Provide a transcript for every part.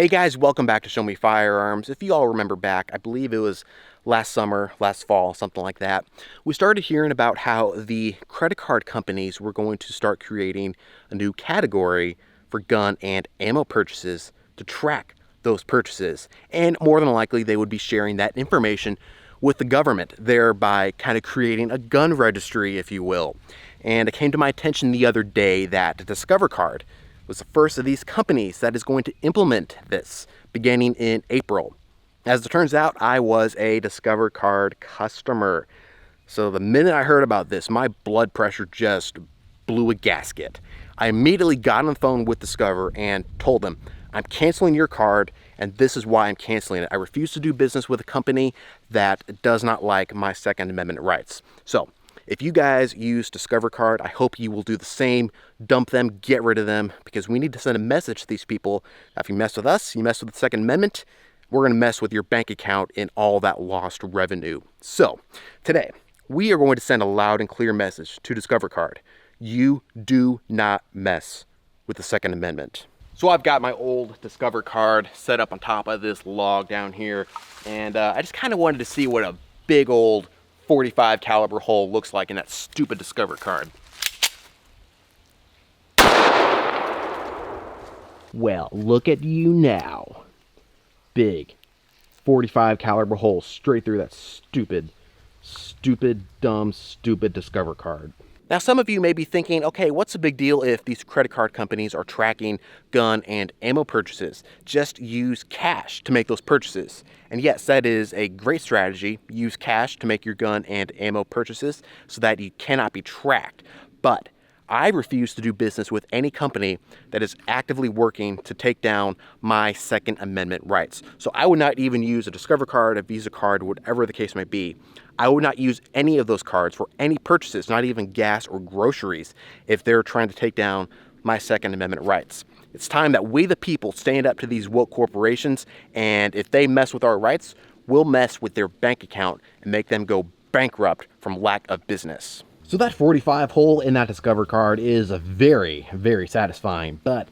Hey guys, welcome back to Show Me Firearms. If you all remember back, I believe it was last summer, last fall, something like that, we started hearing about how the credit card companies were going to start creating a new category for gun and ammo purchases to track those purchases. And more than likely, they would be sharing that information with the government, thereby kind of creating a gun registry, if you will. And it came to my attention the other day that Discover Card was the first of these companies that is going to implement this beginning in April. As it turns out, I was a Discover Card customer. So the minute I heard about this, my blood pressure just blew a gasket. I immediately got on the phone with Discover and told them, I'm canceling your card, and this is why I'm canceling it. I refuse to do business with a company that does not like my Second Amendment rights. So if you guys use Discover Card, I hope you will do the same. Dump them, get rid of them, because we need to send a message to these people. If you mess with us, you mess with the Second Amendment, we're going to mess with your bank account and all that lost revenue. So today, we are going to send a loud and clear message to Discover Card. You do not mess with the Second Amendment. So I've got my old Discover Card set up on top of this log down here, and I just kind of wanted to see what a big old 45 caliber hole looks like in that stupid Discover Card. Well, look at you now. Big 45 caliber hole straight through that stupid, dumb Discover Card. Now, some of you may be thinking, okay, what's the big deal if these credit card companies are tracking gun and ammo purchases? Just use cash to make those purchases. And yes, that is a great strategy. Use cash to make your gun and ammo purchases so that you cannot be tracked. But I refuse to do business with any company that is actively working to take down my Second Amendment rights. So I would not even use a Discover Card, a Visa card, whatever the case might be. I would not use any of those cards for any purchases, not even gas or groceries, if they're trying to take down my Second Amendment rights. It's time that we the people stand up to these woke corporations, and if they mess with our rights, we'll mess with their bank account and make them go bankrupt from lack of business. So that 45 hole in that Discover Card is very, very satisfying, but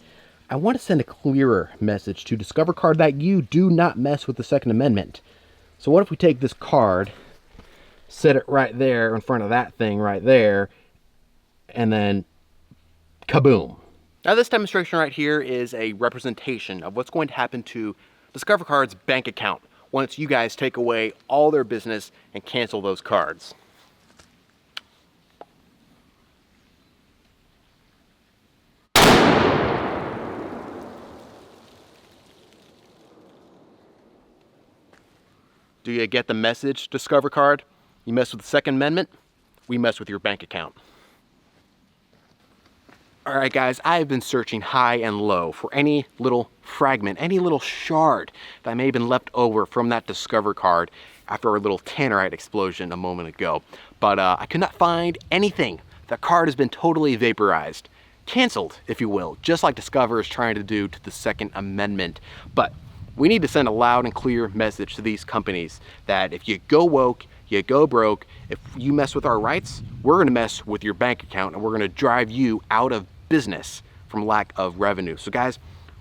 I want to send a clearer message to Discover Card that you do not mess with the Second Amendment. So what if we take this card, set it right there in front of that thing right there, and then kaboom. Now this demonstration right here is a representation of what's going to happen to Discover Card's bank account once you guys take away all their business and cancel those cards. Do you get the message, Discover Card? You mess with the Second Amendment, we mess with your bank account. Alright guys, I have been searching high and low for any little fragment, any little shard that may have been left over from that Discover Card after our little tannerite explosion a moment ago. But I could not find anything. The card has been totally vaporized. Canceled, if you will, just like Discover is trying to do to the Second Amendment. But we need to send a loud and clear message to these companies that if you go woke, you go broke. If you mess with our rights, we're gonna mess with your bank account and we're gonna drive you out of business from lack of revenue. So guys,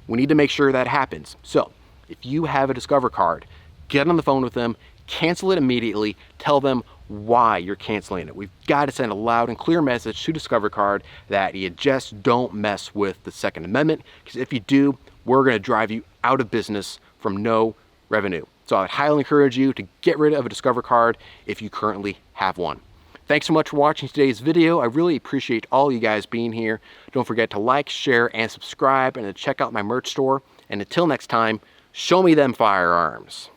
we need to make sure that happens. So if you have a Discover Card, get on the phone with them, cancel it immediately, tell them why you're canceling it. We've got to send a loud and clear message to Discover Card that you just don't mess with the Second Amendment, because if you do, we're gonna drive you out of business from no revenue. So I'd highly encourage you to get rid of a Discover Card if you currently have one. Thanks so much for watching today's video. I really appreciate all you guys being here. Don't forget to like, share, and subscribe, and to check out my merch store. And until next time, show me them firearms.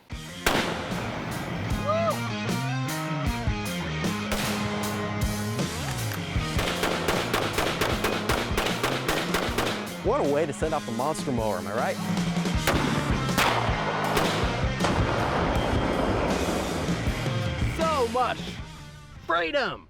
What a way to send off the monster mower, am I right? So much freedom!